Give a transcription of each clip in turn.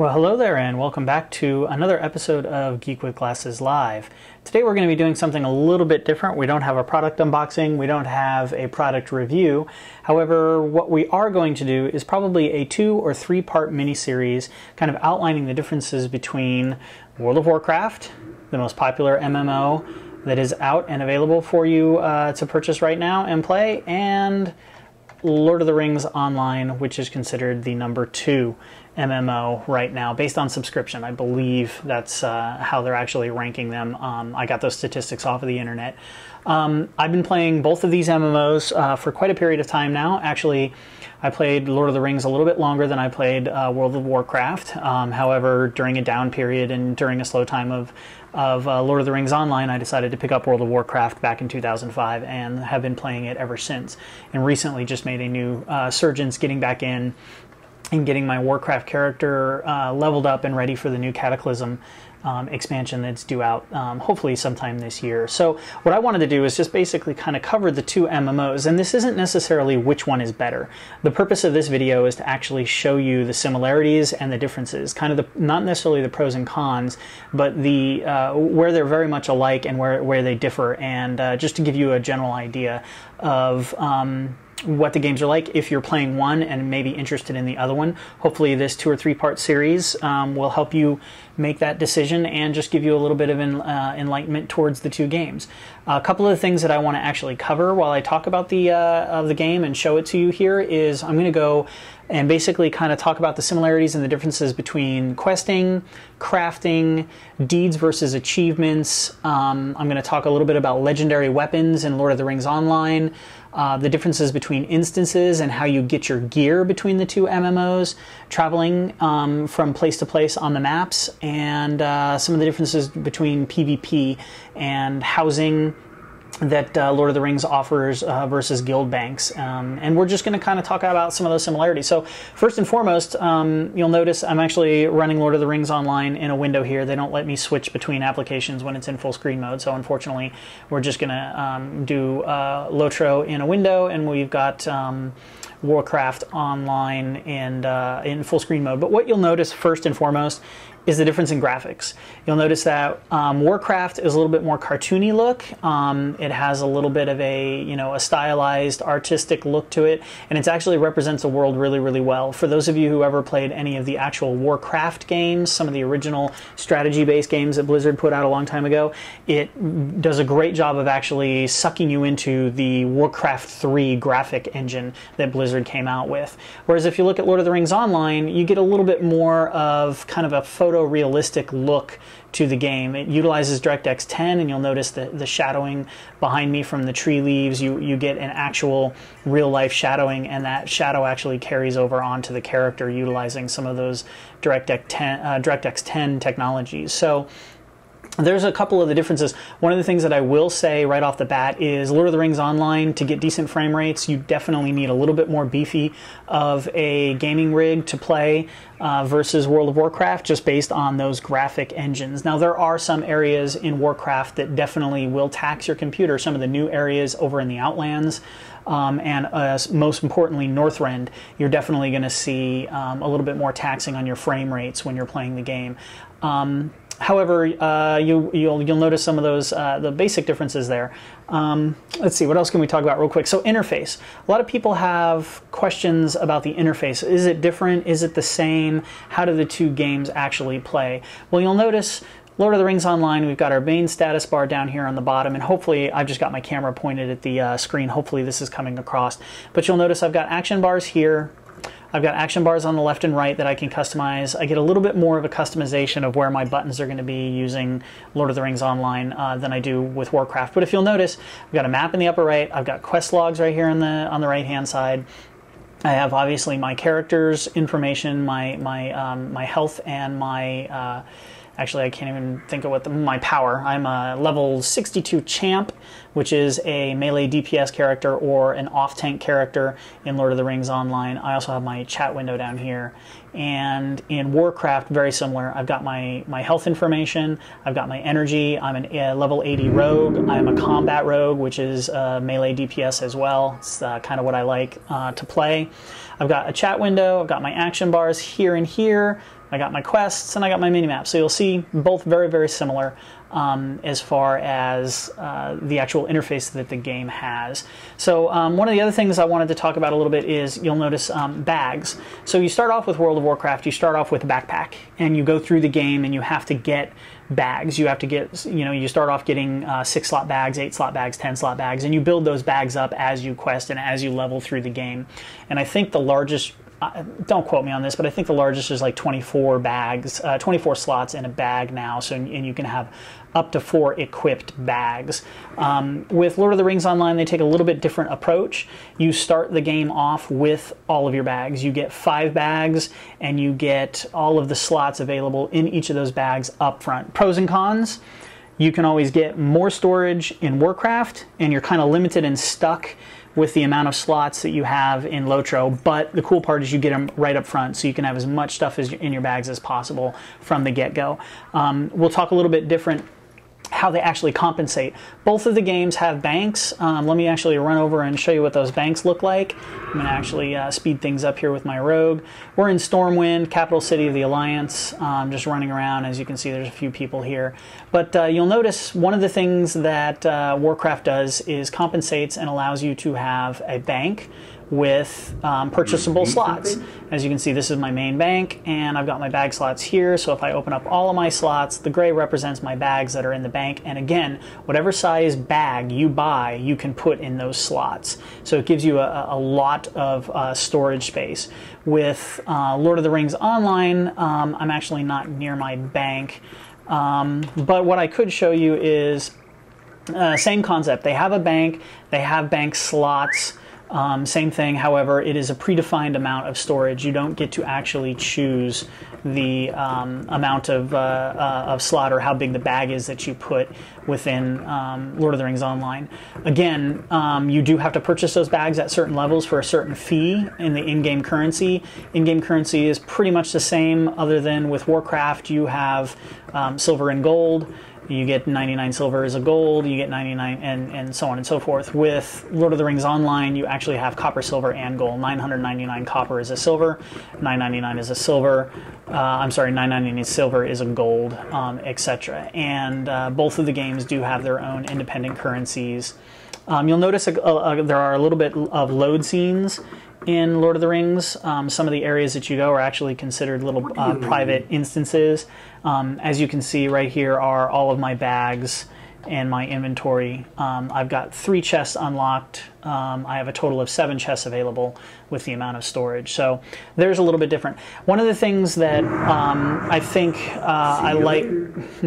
Well, hello there and welcome back to another episode of Geek with Glasses Live. Today we're going to be doing something a little bit different. We don't have a product unboxing, we don't have a product review. However, what we are going to do is probably a 2 or 3 part mini-series kind of outlining the differences between World of Warcraft, the most popular MMO that is out and available for you to purchase right now and play, and Lord of the Rings Online, which is considered the number 2 MMO right now, based on subscription. I believe that's how they're actually ranking them. I got those statistics off of the internet. I've been playing both of these MMOs for quite a period of time now. Actually, I played Lord of the Rings a little bit longer than I played World of Warcraft. However, during a down period and during a slow time of Lord of the Rings Online, I decided to pick up World of Warcraft back in 2005 and have been playing it ever since. And recently just made a new surge getting back in and getting my Warcraft character leveled up and ready for the new Cataclysm expansion that's due out hopefully sometime this year. So what I wanted to do is just basically kind of cover the 2 MMOs, and this isn't necessarily which one is better. The purpose of this video is to actually show you the similarities and the differences, kind of not necessarily the pros and cons, but the where they're very much alike and where they differ, and just to give you a general idea of what the games are like if you're playing one and maybe interested in the other one. Hopefully this 2 or 3 part series will help you make that decision and just give you a little bit of enlightenment towards the 2 games. A couple of the things that I want to actually cover while I talk about the game and show it to you here is I'm going to go and basically kind of talk about the similarities and the differences between questing, crafting, deeds versus achievements. I'm going to talk a little bit about legendary weapons in Lord of the Rings Online, the differences between instances and how you get your gear between the 2 MMOs, traveling from place to place on the maps, and some of the differences between PvP and housing that Lord of the Rings offers versus guild banks. And we're just going to kind of talk about some of those similarities. So first and foremost, you'll notice I'm actually running Lord of the Rings Online in a window here. They don't let me switch between applications when it's in full screen mode. So unfortunately, we're just going to do LOTRO in a window, and we've got Warcraft Online and in full screen mode. But what you'll notice first and foremost is the difference in graphics. You'll notice that Warcraft is a little bit more cartoony look. It has a little bit of a stylized, artistic look to it, and it actually represents the world really, really well. For those of you who ever played any of the actual Warcraft games, some of the original strategy-based games that Blizzard put out a long time ago, it does a great job of actually sucking you into the Warcraft 3 graphic engine that Blizzard came out with. Whereas if you look at Lord of the Rings Online, you get a little bit more of kind of a photorealistic look to the game. It utilizes DirectX 10, and you'll notice the shadowing behind me from the tree leaves. You get an actual real-life shadowing, and that shadow actually carries over onto the character utilizing some of those DirectX 10 technologies. So there's a couple of the differences. One of the things that I will say right off the bat is Lord of the Rings Online, to get decent frame rates, you definitely need a little bit more beefy of a gaming rig to play versus World of Warcraft, just based on those graphic engines. Now, there are some areas in Warcraft that definitely will tax your computer. Some of the new areas over in the Outlands, and most importantly Northrend, you're definitely going to see a little bit more taxing on your frame rates when you're playing the game. However, you'll notice some of those the basic differences there. Let's see, what else can we talk about real quick? So interface. A lot of people have questions about the interface. Is it different? Is it the same? How do the 2 games actually play? Well, you'll notice Lord of the Rings Online, we've got our main status bar down here on the bottom, and hopefully I've just got my camera pointed at the screen. Hopefully this is coming across. But you'll notice I've got action bars here. I've got action bars on the left and right that I can customize. I get a little bit more of a customization of where my buttons are going to be using Lord of the Rings Online than I do with Warcraft. But if you'll notice, I've got a map in the upper right. I've got quest logs right here on the right-hand side. I have obviously my characters information, my health, and my actually I can't even think of what my power. I'm a level 62 champ, which is a melee DPS character or an off-tank character in Lord of the Rings Online. I also have my chat window down here. And in Warcraft, very similar. I've got my health information, I've got my energy, I'm a level 80 rogue, I'm a combat rogue, which is melee DPS as well. It's kind of what I like to play. I've got a chat window, I've got my action bars here and here, I got my quests, and I got my minimap. So you'll see both very, very similar as far as the actual interface that the game has. So one of the other things I wanted to talk about a little bit is you'll notice bags. So you start off with World of Warcraft, you start off with a backpack, and you go through the game and you have to get bags. You have to get, you start off getting 6-slot bags, 8-slot bags, 10-slot bags, and you build those bags up as you quest and as you level through the game. And I think the largest, don't quote me on this, but I think the largest is like 24 bags, 24 slots in a bag now. So, and you can have up to 4 equipped bags. With Lord of the Rings Online, they take a little bit different approach. You start the game off with all of your bags. You get 5 bags, and you get all of the slots available in each of those bags up front. Pros and cons: you can always get more storage in Warcraft, and you're kind of limited and stuck with the amount of slots that you have in LOTRO, but the cool part is you get them right up front, so you can have as much stuff in your bags as possible from the get-go. We'll talk a little bit different how they actually compensate. Both of the games have banks. Let me actually run over and show you what those banks look like. I'm going to actually speed things up here with my rogue. We're in Stormwind, capital city of the Alliance. Just running around. As you can see, there's a few people here. But you'll notice one of the things that Warcraft does is compensates and allows you to have a bank with purchasable slots. As you can see, this is my main bank, and I've got my bag slots here. So if I open up all of my slots, the gray represents my bags that are in the bank. And again, whatever size bag you buy, you can put in those slots. So it gives you a lot of storage space. With Lord of the Rings Online, I'm actually not near my bank. But what I could show you is same concept. They have a bank, they have bank slots. Same thing, however, it is a predefined amount of storage. You don't get to actually choose the amount of slot or how big the bag is that you put within Lord of the Rings Online. Again, you do have to purchase those bags at certain levels for a certain fee in the in-game currency. In-game currency is pretty much the same, other than with Warcraft you have silver and gold. You get 99 silver as a gold, you get 99, and so on and so forth. With Lord of the Rings Online, you actually have copper, silver, and gold. 999 copper is a silver, 999 is a silver, I'm sorry, 999 silver is a gold, etc. And both of the games do have their own independent currencies. You'll notice there are a little bit of load scenes in Lord of the Rings. Some of the areas that you go are actually considered little private instances. As you can see right here are all of my bags and my inventory. I've got 3 chests unlocked. I have a total of 7 chests available with the amount of storage. So there's a little bit different. One of the things that I think I like,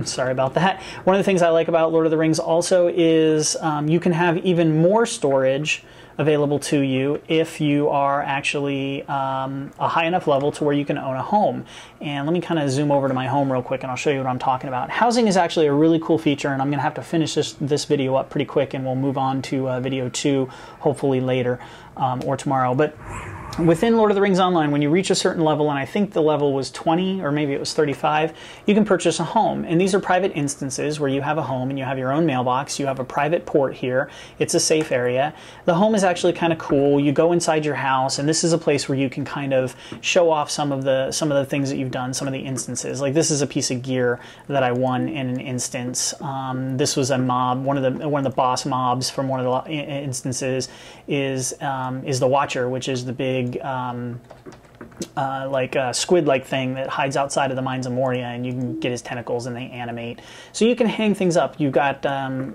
sorry about that. One of the things I like about Lord of the Rings also is you can have even more storage available to you if you are actually a high enough level to where you can own a home. And let me kind of zoom over to my home real quick and I'll show you what I'm talking about. Housing is actually a really cool feature, and I'm going to have to finish this video up pretty quick, and we'll move on to video 2 hopefully later or tomorrow. But within Lord of the Rings Online, when you reach a certain level, and I think the level was 20 or maybe it was 35, you can purchase a home. And these are private instances where you have a home and you have your own mailbox, you have a private port here, it's a safe area. The home is actually kind of cool. You go inside your house, and this is a place where you can kind of show off some of the things that you've done, some of the instances. Like this is a piece of gear that I won in an instance. This was a mob, one of the boss mobs from one of the instances is the Watcher, which is the big like a squid-like thing that hides outside of the Mines of Moria, and you can get his tentacles and they animate. So you can hang things up. You've got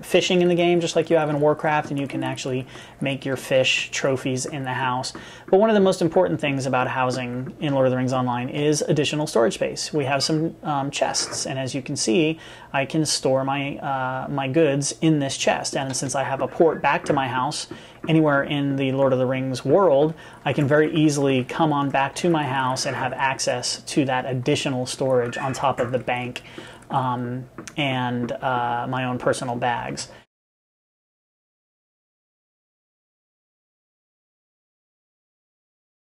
fishing in the game just like you have in Warcraft, and you can actually make your fish trophies in the house. But one of the most important things about housing in Lord of the Rings Online is additional storage space. We have some chests, and as you can see, I can store my my goods in this chest. And since I have a port back to my house anywhere in the Lord of the Rings world, I can very easily come on back to my house and have access to that additional storage on top of the bank and my own personal bags.